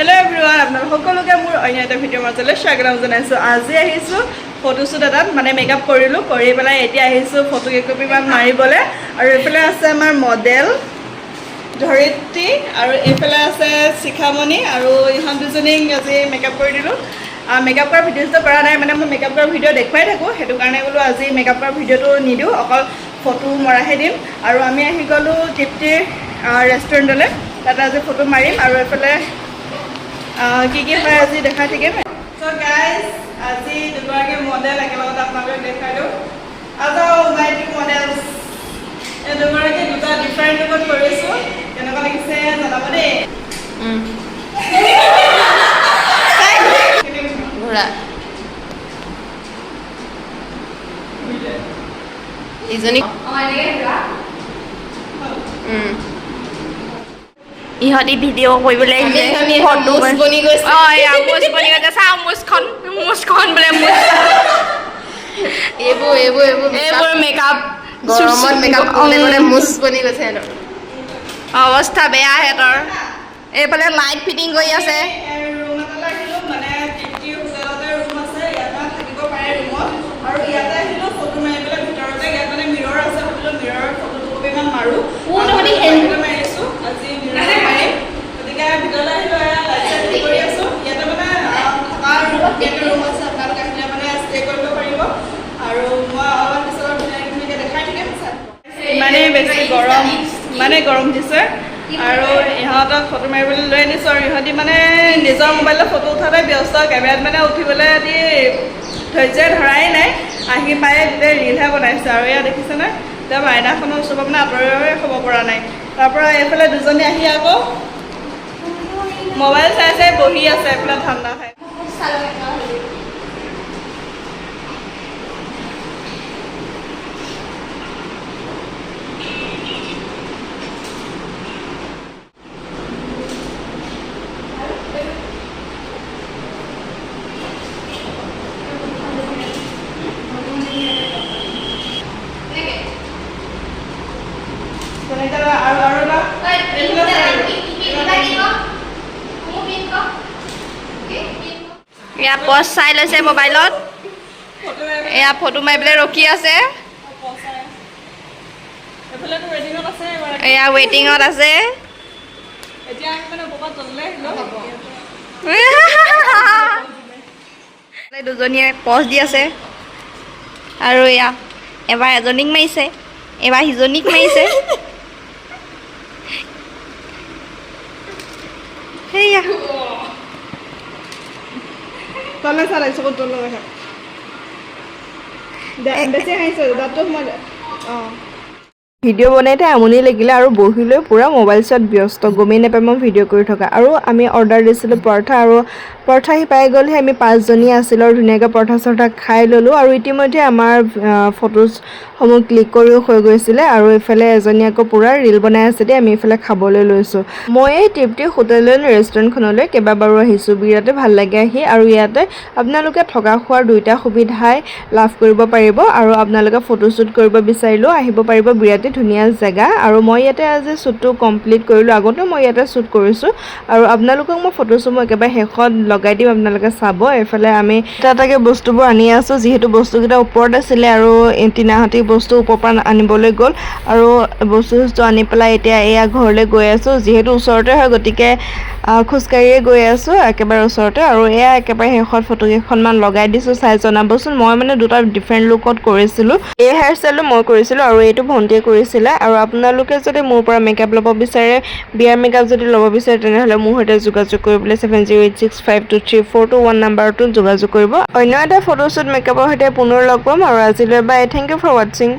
Hello everyone, আপনাৰা সকলোকে মোৰ অন্য এটা ভিডিঅ'ৰ মাজলৈ স্বাগতম জনাইছো। আজি আহিছো ফটোশ্বুট এটাত মানে মেকআপ কৰিলো, কৰি পেলাই এতিয়া আহিছো ফটো কেইকপিমান মাৰিবলৈ। আৰু এফালে আছে আমাৰ মডেল ধৰিত্ৰী আৰু এফালে আছে শিখামণি আৰু ইহঁত দুজনীক আজি মেকআপ কৰি দিলো। মেকআপ কৰাৰ ভিডিঅ'টো কৰা নাই, মানে মই মেকআপ কৰাৰ ভিডিঅ' দেখুৱাই থাকোঁ, সেইটো কাৰণে বোলো আজি মেকআপ কৰাৰ ভিডিঅ'টো নিদিওঁ, অকল ফটো মৰাহে দিম। আৰু আমি আহি গ'লোঁ তৃপ্তিৰ ৰেষ্টুৰেণ্টলৈ, তাতে আজি ফটো মাৰিম আৰু এফালে কি কি হয় আজি দেখাই থাকিম। চ' গাইজ আজি দুগৰাকী মডেল একেলগতে আপোনালোকক দেখাই দিওঁ। আজাও নাইটি মডেলছ, এই দুগৰাকী দুটা ডিফাৰেণ্ট লুকত কৰিছোঁ, কেনেকুৱা লাগিছে জনাব দেই। ইহঁতি ভিডিঅ' কৰিবলৈ আহিছে, ফটো বনি গৈছে। মুচ বনি গৈছে, চাওঁ মুচখন বোলে এইবোৰ মেকআপ গৰমত মেকআপ কৰিলে মুচ বনি গৈছে সিহঁতৰ অৱস্থা বেয়া। সিহঁতৰ এইফালে লাইট ফিটিং কৰি আছে। ইমানেই বেছি গৰম, ইমানেই গৰম দিছে আৰু ইহঁতক ফটো মাৰিবলৈ লৈ আনিছোঁ। আৰু ইহঁতি মানে নিজৰ মোবাইলত ফটো উঠাতে ব্যস্ত, কেমেৰাত মানে উঠিবলৈ আদি ধৈৰ্য ধৰাই নাই, আহি পাই গোটেই ৰিলহে বনাইছে। আৰু এয়া দেখিছেনে, এতিয়া আইনাখনৰ ওচৰৰ পৰা মানে আঁতৰাই হ'ব পৰা নাই। তাৰপৰা এইফালে দুজনী আহি আকৌ মোবাইল চাই চাই বহি আছে, এইফালে ঠাণ্ডা খাই। এয়া পজ চাই লৈছে মোবাইলত, এয়া ফটো মাৰিবলৈ ৰখি আছে, এয়া ৱেটিঙত আছে। দুজনীয়ে পজ দি আছে আৰু এয়া এবাৰ এজনীক মাৰিছে, এবাৰ সিজনীক মাৰিছে। সেয়া তলে চালাই চকুত তলে দেখা বেছি আহিছে দাঁতটো সোমাই। ভিডিঅ' বনাইতে আমনি লাগিলে আৰু বহি লৈ পূৰা মোবাইল চোৱাত ব্যস্ত, গমেই নাপায় মই ভিডিঅ' কৰি থকা। আৰু আমি অৰ্ডাৰ দিছিলোঁ পৰঠা, আৰু পৰঠা আহি পাই গ'লহি। আমি 5জনী আছিলোঁ আৰু ধুনীয়াকৈ পৰঠা চৰঠা খাই ল'লোঁ। আৰু ইতিমধ্যে আমাৰ ফটোজসমূহ ক্লিক কৰিও হৈ গৈছিলে। আৰু এইফালে এজনী আকৌ পূৰা ৰিল বনাই আছে দেই, আমি এইফালে খাবলৈ লৈছোঁ। মই এই তৃপ্তি হোটেল এণ্ড ৰেষ্টুৰেণ্টখনলৈ কেইবাবাৰো আহিছোঁ, বিৰাটেই ভাল লাগে আহি। আৰু ইয়াতে আপোনালোকে থকা খোৱাৰ দুইটা সুবিধাই লাভ কৰিব পাৰিব। আৰু আপোনালোকে ফটোশ্বুট কৰিব বিচাৰিলেও আহিব পাৰিব, বিৰাটেই ধুনীয়া জেগা। আৰু মই ইয়াতে আজি শ্বুটটো কমপ্লিট কৰিলোঁ, আগতেও মই ইয়াতে শ্বুট কৰিছোঁ। আৰু আপোনালোকক মই ফটোসমূহ একেবাৰে শেষত লগাই দিম, আপোনালোকে চাব। এইফালে আমি এটাকে বস্তুবোৰ আনি আছোঁ, যিহেতু বস্তুকেইটা ওপৰত আছিলে আৰু টিনাহঁতি বস্তু ওপৰৰ পৰা আনিবলৈ গ'ল। আৰু বস্তু আনি পেলাই এতিয়া এয়া ঘৰলৈ গৈ আছোঁ, যিহেতু ওচৰতে হয় গতিকে খোজকাঢ়িয়ে গৈ আছোঁ একেবাৰে ওচৰতে। আৰু এয়া একেবাৰে শেষত ফটো কেইখনমান লগাই দিছোঁ, চাই জনাবচোন। মই মানে দুটা ডিফাৰেণ্ট লুকত কৰিছিলোঁ, এই হেয়াৰ ষ্টাইলটো মই কৰিছিলোঁ আৰু এইটো ভণ্টিয়ে কৰিছিলে। আৰু আপোনালোকে যদি মোৰ পৰা মেকআপ ল'ব বিচাৰে, বিয়াৰ মেকআপ যদি ল'ব বিচাৰে, তেনেহ'লে মোৰ সৈতে যোগাযোগ কৰিবলৈ 7086523421 নাম্বাৰটোত যোগাযোগ কৰিব। অন্য এটা ফটোশ্বুট মেকআপৰ সৈতে পুনৰ লগ পাম। আৰু আজিলৈ বাই, থেংক ইউ ফৰ ৱাটছিং।